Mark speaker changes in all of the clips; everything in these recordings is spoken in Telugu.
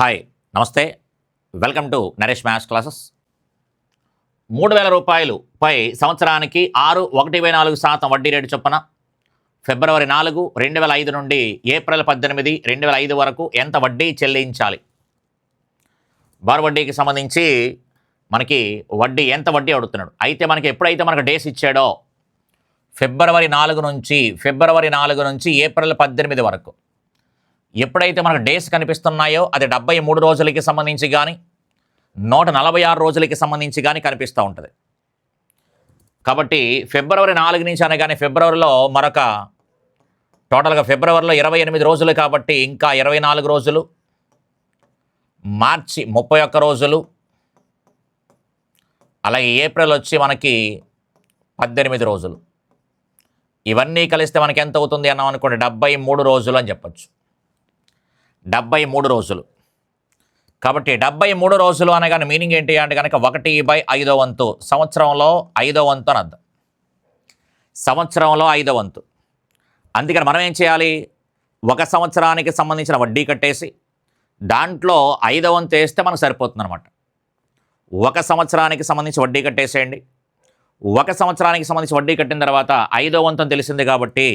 Speaker 1: హాయ్ నమస్తే, welcome to Naresh maths classes. 3,000 రూపాయలు పై సంవత్సరానికి 6.14% వడ్డీ రేటు చొప్పున ఫిబ్రవరి 4, 2005 నుండి ఏప్రిల్ 18, 2005 వరకు ఎంత వడ్డీ చెల్లించాలి? బార్ వడ్డీకి సంబంధించి మనకి ఎంత వడ్డీ అడుగుతున్నాడు. అయితే మనకి ఎప్పుడైతే మనకు డేస్ ఇచ్చాడో ఫిబ్రవరి 4 నుంచి ఏప్రిల్ 18 వరకు ఎప్పుడైతే మనకు డేస్ కనిపిస్తున్నాయో అది 73 రోజులకి సంబంధించి కానీ 146 రోజులకి సంబంధించి కానీ కనిపిస్తూ ఉంటుంది. కాబట్టి ఫిబ్రవరి 4 నుంచి అనగానే ఫిబ్రవరిలో మరొక టోటల్గా ఫిబ్రవరిలో 28 రోజులు కాబట్టి ఇంకా 24 రోజులు, మార్చి 31 రోజులు, అలాగే ఏప్రిల్ వచ్చి మనకి 18 రోజులు. ఇవన్నీ కలిస్తే మనకి ఎంత అవుతుంది అన్నాం అనుకోండి, 73 రోజులు అని చెప్పచ్చు. 73 రోజులు. కాబట్టి 73 రోజులు అనగానే మీనింగ్ ఏంటి అంటే కనుక 1/5 వంతు, సంవత్సరంలో 5వ వంతు అని అర్థం. సంవత్సరంలో 5వ వంతు. అందుకని మనం ఏం చేయాలి, ఒక సంవత్సరానికి సంబంధించిన వడ్డీ కట్టేసి దాంట్లో 5వ వంతు వేస్తే మనకు సరిపోతుంది అనమాట. ఒక సంవత్సరానికి సంబంధించి వడ్డీ కట్టేసేయండి. ఒక సంవత్సరానికి సంబంధించి వడ్డీ కట్టిన తర్వాత 5వ వంతు అని తెలిసింది కాబట్టి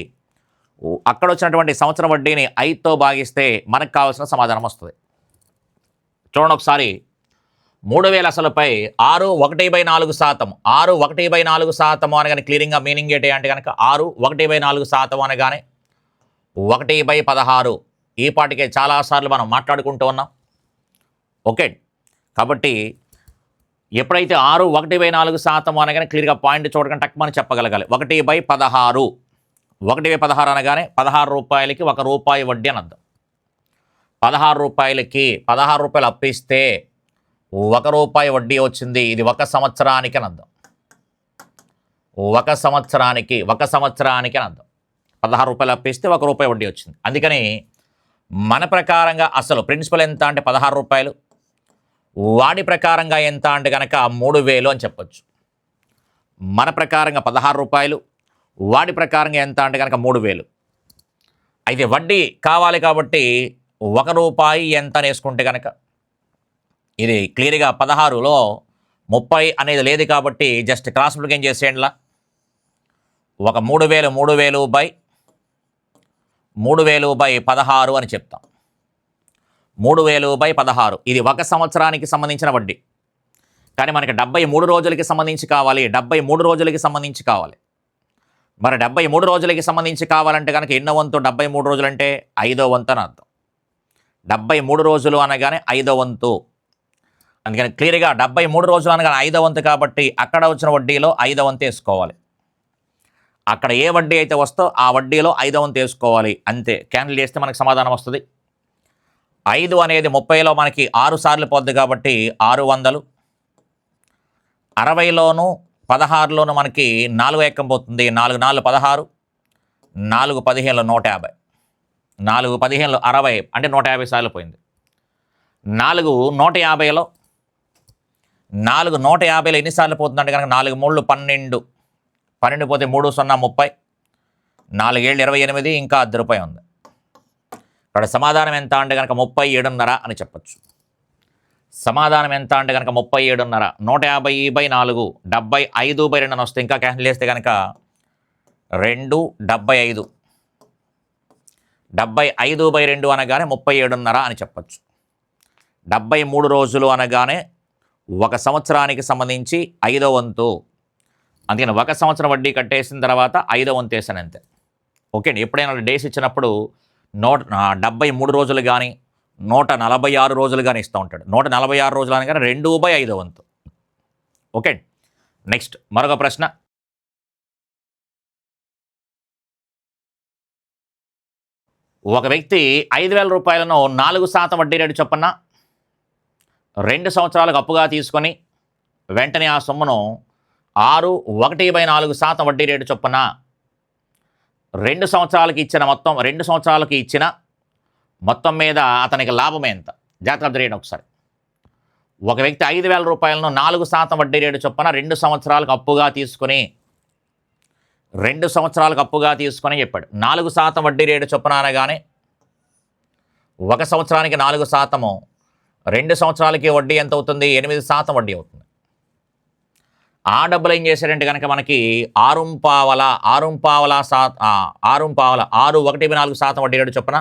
Speaker 1: అక్కడ వచ్చినటువంటి సంవత్సరం వడ్డీని 5తో భాగిస్తే మనకు కావాల్సిన సమాధానం వస్తుంది. చూడండి ఒకసారి, 3,000 అసలుపై 6.14%, 6.14% అనగానే క్లియరింగ్గా మీనింగ్ ఏంటి అంటే కనుక 6.14% అనగానే 1/16. ఈ పాటికే చాలాసార్లు మనం మాట్లాడుకుంటూ ఉన్నాం. ఓకే, కాబట్టి ఎప్పుడైతే 6.14% అనగానే క్లియర్గా పాయింట్ చూడకుండా టక్ మనం చెప్పగలగాలి. 1/16, 1/16 అనగానే 16 రూపాయలకి 1 రూపాయి వడ్డీ అని అర్థం. 16 రూపాయలకి 16 రూపాయలు అప్పిస్తే 1 రూపాయి వడ్డీ వచ్చింది. ఇది ఒక సంవత్సరానికి అని అర్థం. ఒక సంవత్సరానికి అని అర్థం. 16 రూపాయలు అప్పిస్తే 1 రూపాయి వడ్డీ వచ్చింది. అందుకని మన ప్రకారంగా అసలు ప్రిన్సిపల్ ఎంత అంటే 16 రూపాయలు, వాడి ప్రకారంగా ఎంత అంటే కనుక 3,000 అని చెప్పొచ్చు. మన ప్రకారంగా 16 రూపాయలు, వాడి ప్రకారంగా ఎంత అంటే కనుక 3,000. అయితే వడ్డీ కావాలి కాబట్టి 1 రూపాయి ఎంత అని వేసుకుంటే కనుక ఇది క్లియర్గా 16లో 30 అనేది లేదు కాబట్టి జస్ట్ క్రాస్ మల్టిప్లికేషన్ చేసేయండిలా. ఒక 3,000/16 అని చెప్తాం. 3,000/16 ఇది ఒక సంవత్సరానికి సంబంధించిన వడ్డీ. కానీ మనకి 73 రోజులకి సంబంధించి కావాలి. 73 రోజులకి సంబంధించి కావాలి. మరి 73 రోజులకి సంబంధించి కావాలంటే కనుక ఎన్నో వంతు? 73 రోజులు అంటే 5వ వంతు అని అర్థం. 73 రోజులు అనగానే 5వ వంతు. అందుకని క్లియర్గా 73 రోజులు అనగానే 5వ వంతు కాబట్టి అక్కడ వచ్చిన వడ్డీలో 5వ వంతు వేసుకోవాలి. అక్కడ ఏ వడ్డీ అయితే వస్తో ఆ వడ్డీలో 5వ వంతు వేసుకోవాలి. అంతే. క్యాన్సిల్ చేస్తే మనకు సమాధానం వస్తుంది. 5 అనేది 30లో మనకి 6 సార్లు పోద్ది కాబట్టి 600. 60లోను 16లోను మనకి 4 ఎక్కం పోతుంది. 4 4 16, 4 15 150, 4 15 60 అంటే 150 సార్లు పోయింది. 4 150లో ఎన్నిసార్లు పోతుందంటే కనుక 4 3 12, 12 పోతే 3 0 30, 4 7 28, ఇంకా ₹10 ఉంది. ఇక్కడ సమాధానం ఎంత అంటే కనుక 37.5 అని చెప్పచ్చు. సమాధానం ఎంత అంటే కనుక 37.5. 150/4 75/2 అని వస్తే ఇంకా క్యాన్సిల్ చేస్తే కనుక 2 75. 75/2 అనగానే 37.5 అని చెప్పచ్చు. 73 రోజులు అనగానే ఒక సంవత్సరానికి సంబంధించి 5వ వంతు. అందుకని ఒక సంవత్సరం వడ్డీ కట్టేసిన తర్వాత 5వ వంతు వేసాను అంతే. ఓకే అండి. ఎప్పుడైనా డేస్ ఇచ్చినప్పుడు 73 రోజులు కానీ 146 రోజులు కానీ ఇస్తూ ఉంటాడు. 146 రోజులు అనగానే 2/5వ వంతు. ఓకే. నెక్స్ట్ మరొక ప్రశ్న. ఒక వ్యక్తి 5,000 రూపాయలను 4% వడ్డీ రేటు చొప్పున 2 సంవత్సరాలకు అప్పుగా తీసుకొని వెంటనే ఆ సొమ్మును 1/4% వడ్డీ రేటు చొప్పున 2 సంవత్సరాలకి ఇచ్చిన మొత్తం మీద అతనికి లాభం ఎంత? జాగ్రత్తగా అబ్జర్వ్ చేయండి ఒకసారి. ఒక వ్యక్తి 5,000 రూపాయలను 4% వడ్డీ రేటు చొప్పున 2 సంవత్సరాలకు అప్పుగా తీసుకుని 2 సంవత్సరాలకు అప్పుగా తీసుకొని చెప్పాడు. 4% వడ్డీ రేటు చొప్పున అనగానే 1 సంవత్సరానికి 4%, 2 సంవత్సరాలకి వడ్డీ ఎంత అవుతుంది? 8% వడ్డీ అవుతుంది. ఆ డబ్బులు ఏం చేశాడంటే కనుక మనకి 6.4% వడ్డీ రేటు చొప్పున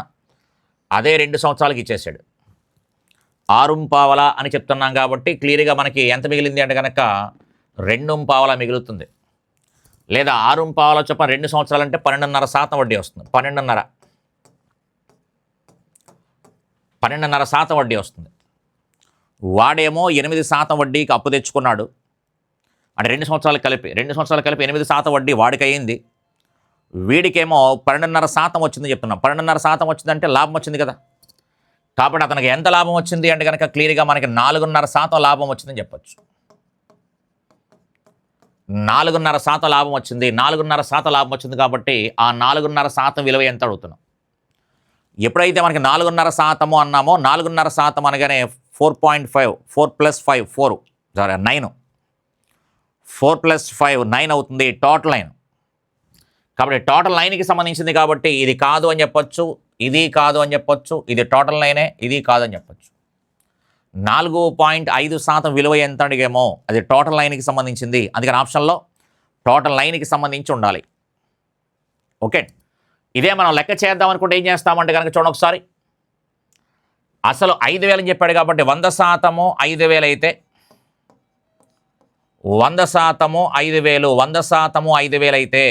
Speaker 1: అదే 2 సంవత్సరాలకి ఇచ్చేసాడు. 6.25 అని చెప్తున్నాం కాబట్టి క్లియర్గా మనకి ఎంత మిగిలింది అంటే కనుక 2.25 మిగులుతుంది. లేదా 6.25 చొప్పున 2 సంవత్సరాలు అంటే 12.5% వడ్డీ వస్తుంది. 12.5% వడ్డీ వస్తుంది. వాడేమో 8% వడ్డీకి అప్పు తెచ్చుకున్నాడు. అంటే 2 సంవత్సరాలు కలిపి 8% వడ్డీ వాడికి అయ్యింది. వీడికేమో 12.5% వచ్చిందని చెప్తున్నాం. 12.5% వచ్చిందంటే లాభం వచ్చింది కదా. కాబట్టి అతనికి ఎంత లాభం వచ్చింది అంటే కనుక క్లియర్గా మనకి 4.5% లాభం వచ్చిందని చెప్పొచ్చు. 4.5% లాభం వచ్చింది. 4.5% లాభం వచ్చింది కాబట్టి ఆ 4.5% విలువ ఎంత అడుగుతున్నాం. ఎప్పుడైతే మనకి 4.5% అన్నామో 4.5% అనగానే 4.5 4 + 5 4 9 4 + 5 9 అవుతుంది టోటల్ లైన్. కాబట్టి టోటల్ లైన్కి సంబంధించింది కాబట్టి ఇది కాదు అని చెప్పొచ్చు, ఇది కాదు అని చెప్పొచ్చు, ఇది టోటల్ లైనే, ఇది కాదని చెప్పొచ్చు. 4.5% విలువ ఎంత అడిగేమో అది టోటల్ లైన్కి సంబంధించింది. అందుకని ఆప్షన్లో టోటల్ లైన్కి సంబంధించి ఉండాలి. ఓకే, ఇదే మనం లెక్క చేద్దాం అనుకుంటే ఏం చేస్తామంటే కనుక చూడండి ఒకసారి. అసలు 5,000 అని చెప్పాడు కాబట్టి 100% 5,000 అయితే 100% 5,000 100% 5,000 అయితే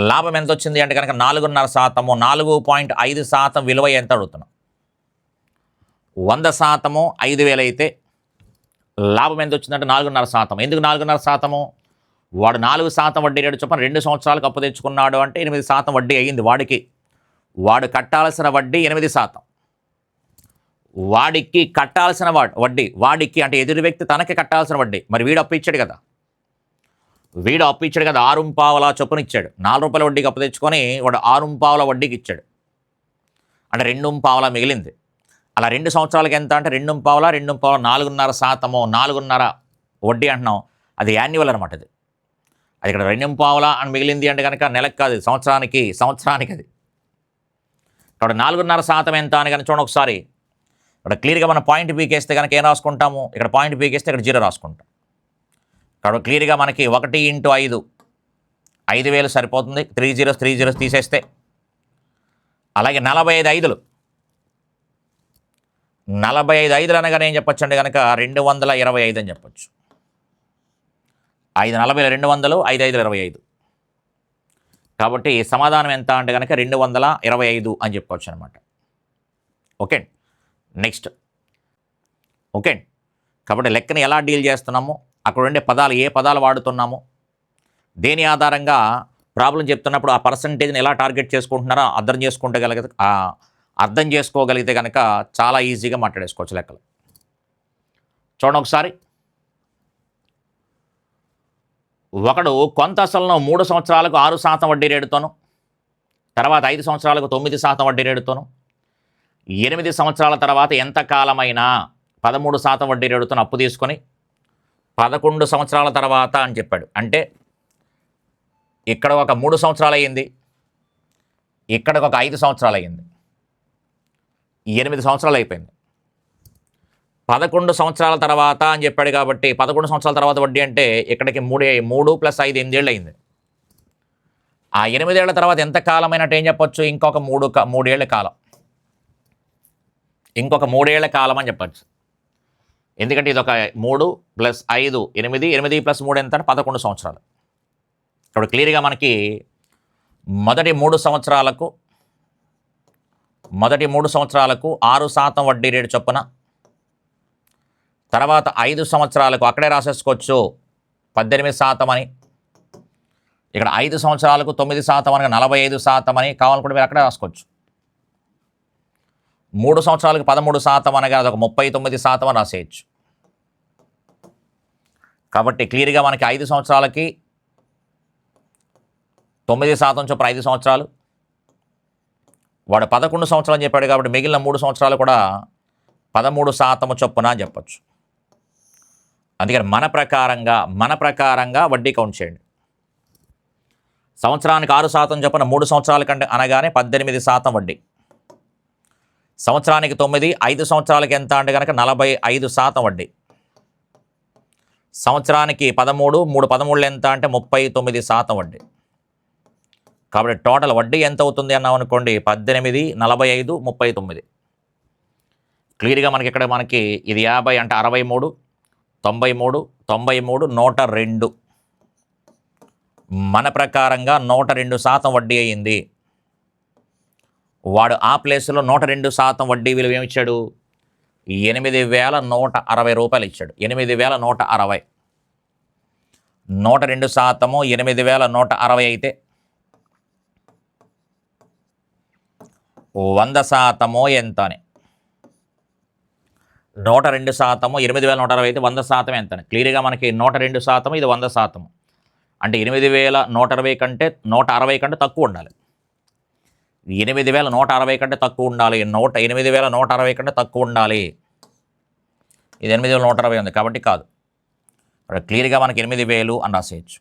Speaker 1: లాభం ఎంత వచ్చింది అంటే కనుక 4.5%. 4.5% విలువ ఎంత అడుగుతున్నాం. 100% 5,000 అయితే లాభం ఎంత వచ్చిందంటే 4.5%. ఎందుకు 4.5%? వాడు 4% వడ్డీ రేటు చొప్పున 2 సంవత్సరాలకు అప్పు తెచ్చుకున్నాడు అంటే 8% వడ్డీ అయ్యింది వాడికి. వాడు కట్టాల్సిన వడ్డీ 8%. వాడికి కట్టాల్సిన వడ్డీ వాడికి అంటే ఎదురు వ్యక్తి తనకి కట్టాల్సిన వడ్డీ. మరి వీడు అప్పు ఇచ్చాడు కదా, 6.25 చొప్పున ఇచ్చాడు. 4 రూపాయల వడ్డీకి అప్పు తెచ్చుకొని వాడు 6.25 వడ్డీకి ఇచ్చాడు. అంటే 2.25 మిగిలింది. అలా 2 సంవత్సరాలకి ఎంత అంటే 2.25 4.5%. 4.5 వడ్డీ అంటున్నాం, అది యాన్యువల్ అనమాట. అది ఇక్కడ 2.25 అని మిగిలింది అంటే కనుక నెలకు కాదు, సంవత్సరానికి అది. కాబట్టి 4.5% ఎంత అని కనుక చూడండి ఒకసారి. ఇక్కడ క్లియర్గా మనం పాయింట్ పీకేస్తే కనుక ఏం రాసుకుంటాము, ఇక్కడ పాయింట్ పీకేస్తే ఇక్కడ 0 రాసుకుంటాం. కాబట్టి క్లియర్గా మనకి 1 × 5 5,000 సరిపోతుంది. 3 zeros తీసేస్తే అలాగే 45 ఐదులు అనగానే ఏం చెప్పొచ్చు అంటే కనుక 225 అని చెప్పొచ్చు. 5 40 200 5 5 25. కాబట్టి సమాధానం ఎంత అంటే కనుక 225 అని చెప్పొచ్చు అనమాట. Okay, next. ఓకే, కాబట్టి లెక్కని ఎలా డీల్ చేస్తున్నాము, అక్కడ ఉండే పదాలు ఏ పదాలు వాడుతున్నాము, దేని ఆధారంగా ప్రాబ్లం చెప్తున్నప్పుడు ఆ పర్సంటేజ్ని ఎలా టార్గెట్ చేసుకుంటున్నారో అర్థం చేసుకోగలిగితే కనుక చాలా ఈజీగా మాట్లాడేసుకోవచ్చు లెక్కలు. చూడండి ఒకసారి. ఒకడు కొంత అసలును 3 సంవత్సరాలకు 6% వడ్డీ రేటుతోను, తర్వాత 5 సంవత్సరాలకు 9% వడ్డీ రేటుతోను, 8 సంవత్సరాల తర్వాత ఎంత కాలమైనా 13% వడ్డీ రేటుతో అప్పు తీసుకొని 11 సంవత్సరాల తర్వాత అని చెప్పాడు. అంటే ఇక్కడ ఒక 3 సంవత్సరాలు అయ్యింది, ఇక్కడ ఒక 5 సంవత్సరాలు అయ్యింది, 8 సంవత్సరాలు అయిపోయింది. 11 సంవత్సరాల తర్వాత అని చెప్పాడు కాబట్టి 11 సంవత్సరాల తర్వాత వడ్డీ అంటే ఇక్కడికి 3 + 5 8 ఏళ్ళు అయింది. ఆ 8 ఏళ్ల తర్వాత ఎంత కాలమైనట్టు ఏం చెప్పొచ్చు, ఇంకొక 3 ఏళ్ల కాలం, ఇంకొక 3 ఏళ్ల కాలం అని చెప్పచ్చు. ఎందుకంటే ఇది ఒక 3 + 5 8 8 + 3 ఎంత అంటే 11 సంవత్సరాలు. ఇప్పుడు క్లియర్గా మనకి మొదటి 3 సంవత్సరాలకు 6% వడ్డీ రేటు చొప్పున, తర్వాత 5 సంవత్సరాలకు అక్కడే రాసేసుకోవచ్చు 18% అని, ఇక్కడ 5 సంవత్సరాలకు 9% అనగా 45% అని కావాలనుకుంటే మీరు అక్కడే రాసుకోవచ్చు. 3 సంవత్సరాలకు 13% అనగా అదొక 39% అని రాసేయచ్చు. కాబట్టి క్లియర్గా మనకి 5 సంవత్సరాలకి 9% చొప్పున 5 సంవత్సరాలు, వాడు 11 సంవత్సరాలు చెప్పాడు కాబట్టి మిగిలిన 3 సంవత్సరాలు కూడా 13% చొప్పున అని చెప్పచ్చు. అందుకని మన ప్రకారంగా వడ్డీ కౌంట్ చేయండి. సంవత్సరానికి 6% చొప్పున 3 సంవత్సరాల కంటే అనగానే 18% వడ్డీ. సంవత్సరానికి 9, 5 సంవత్సరాలకి ఎంత అంటే కనుక 45% వడ్డీ. సంవత్సరానికి 13, 3 13 ఎంత అంటే 39% వడ్డీ. కాబట్టి టోటల్ వడ్డీ ఎంత అవుతుంది అన్నాం అనుకోండి, 18, 45, 39. క్లియర్గా మనకి ఇక్కడ మనకి ఇది 50 అంటే 63, 93, 93, 102. మన ప్రకారంగా 102% వడ్డీ అయ్యింది. వాడు ఆ ప్లేస్లో 102% వడ్డీ విలువ ఏమిచ్చాడు? 8,160 రూపాయలు ఇచ్చాడు. 8,160. 102% 8,160 అయితే 100% ఎంత అని? 102% 8,160 అయితే 100% ఎంత అని? క్లియర్గా మనకి 102%, ఇది 100%. అంటే 8,160 కంటే 160 కంటే తక్కువ ఉండాలి. 8,160 కంటే తక్కువ ఉండాలి. 8,160 కంటే తక్కువ ఉండాలి. ఇది 8,160 ఉంది కాబట్టి కాదు. క్లియర్గా మనకి 8,000 అని రాసేయచ్చు.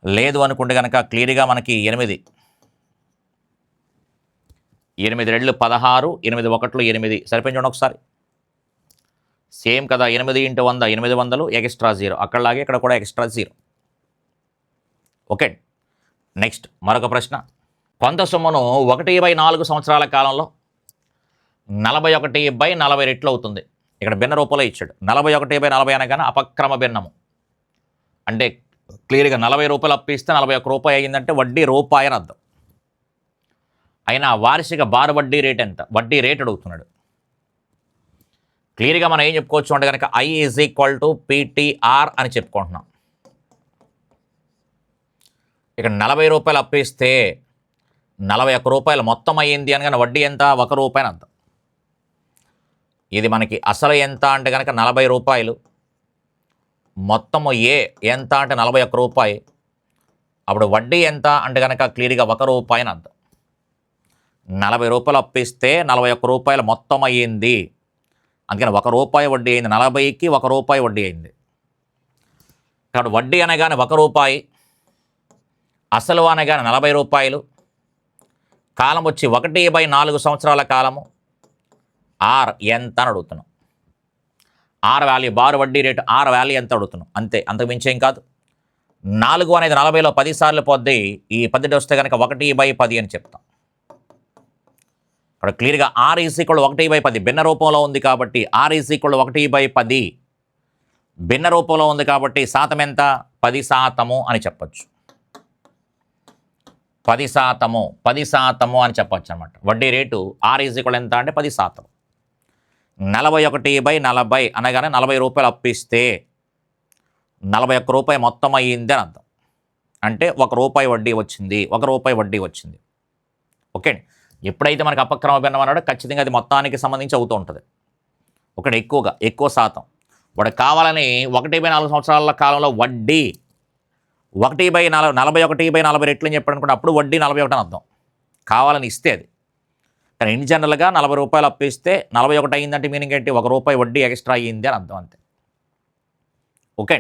Speaker 1: లేదు అనుకుంటే కనుక క్లియర్గా మనకి 8 2 16, 8 1 8 సరిపోయింది చూడండి ఒకసారి. సేమ్ కదా, 8 × 100 800, ఎక్స్ట్రా 0. అక్కడలాగే ఇక్కడ కూడా ఎక్స్ట్రా 0. ఓకే. నెక్స్ట్ మరొక ప్రశ్న. కొంత సొమ్మును 1/4 సంవత్సరాల కాలంలో 41/40 రెట్లు అవుతుంది. ఇక్కడ భిన్న రూపంలో ఇచ్చాడు. 41/40 అనగానే అపక్రమ భిన్నము. అంటే క్లియర్గా 40 రూపాయలు అప్పు ఇస్తే 41 రూపాయి అయ్యిందంటే వడ్డీ రూపాయి అని అర్థం. అయినా వార్షిక బార్ వడ్డీ రేట్ ఎంత? వడ్డీ రేట్ అడుగుతున్నాడు. క్లియర్గా మనం ఏం చెప్పుకోవచ్చు అంటే కనుక I = PTR అని చెప్పుకుంటున్నాం. ఇక్కడ 40 రూపాయలు అప్పు ఇస్తే 41 రూపాయలు మొత్తం అయ్యింది అనగానే వడ్డీ ఎంత? 1 రూపాయి అని అర్థం. ఇది మనకి అసలు ఎంత అంటే కనుక 40 రూపాయలు, మొత్తము ఎంత అంటే 41 రూపాయి. అప్పుడు వడ్డీ ఎంత అంటే కనుక క్లియర్గా 1 రూపాయి అని అర్థం. 40 రూపాయలు అప్పిస్తే 41 రూపాయలు మొత్తం అయ్యింది, అందుకని 1 రూపాయి వడ్డీ అయింది. 40కి 1 రూపాయి వడ్డీ అయింది. కాబట్టి వడ్డీ అనగానే 1 రూపాయి, అసలు అనగానే 40 రూపాయలు, కాలం వచ్చి 1/4 సంవత్సరాల కాలము. ఆర్ ఎంత అని అడుగుతున్నాం. ఆర్ వాల్యూ, బార్ వడ్డీ రేటు ఆర్ వాల్యూ ఎంత అడుగుతున్నాం, అంతే, అంతకు మించేం కాదు. 4 అనేది 40లో 10 సార్లు పోద్ది. ఈ 10 వస్తే కనుక 1/10 అని చెప్తాం. ఇక్కడ క్లియర్గా R = 1/10 భిన్న రూపంలో ఉంది కాబట్టి R = 1/10 భిన్న రూపంలో ఉంది కాబట్టి శాతం ఎంత? 10% అని చెప్పచ్చు. 10% అని చెప్పచ్చు అనమాట. వడ్డీ రేటు R = ఎంత అంటే 10%. 41/40 అనగానే 40 రూపాయలు అప్పిస్తే 41 రూపాయి మొత్తం అయ్యింది అని అర్థం. అంటే 1 రూపాయి వడ్డీ వచ్చింది, 1 రూపాయి వడ్డీ వచ్చింది. ఓకే. ఎప్పుడైతే మనకు అపక్రమ భిన్నం అన్నాడో ఖచ్చితంగా అది మొత్తానికి సంబంధించి అవుతూ ఉంటుంది. ఒకటి ఎక్కువ శాతం. వాడు కావాలని 1/4 సంవత్సరాల కాలంలో వడ్డీ 41/40 రెట్లు అని చెప్పాడు అనుకుంటే అప్పుడు వడ్డీ 41 అని అర్థం. కావాలని ఇస్తే అది. కానీ ఇన్ జనరల్గా 40 రూపాయలు అప్పు ఇస్తే 41 అయ్యిందంటే మీనింగ్ ఏంటి? 1 రూపాయి వడ్డీ ఎక్స్ట్రా అయ్యింది అని అర్థం, అంతే. ఓకే.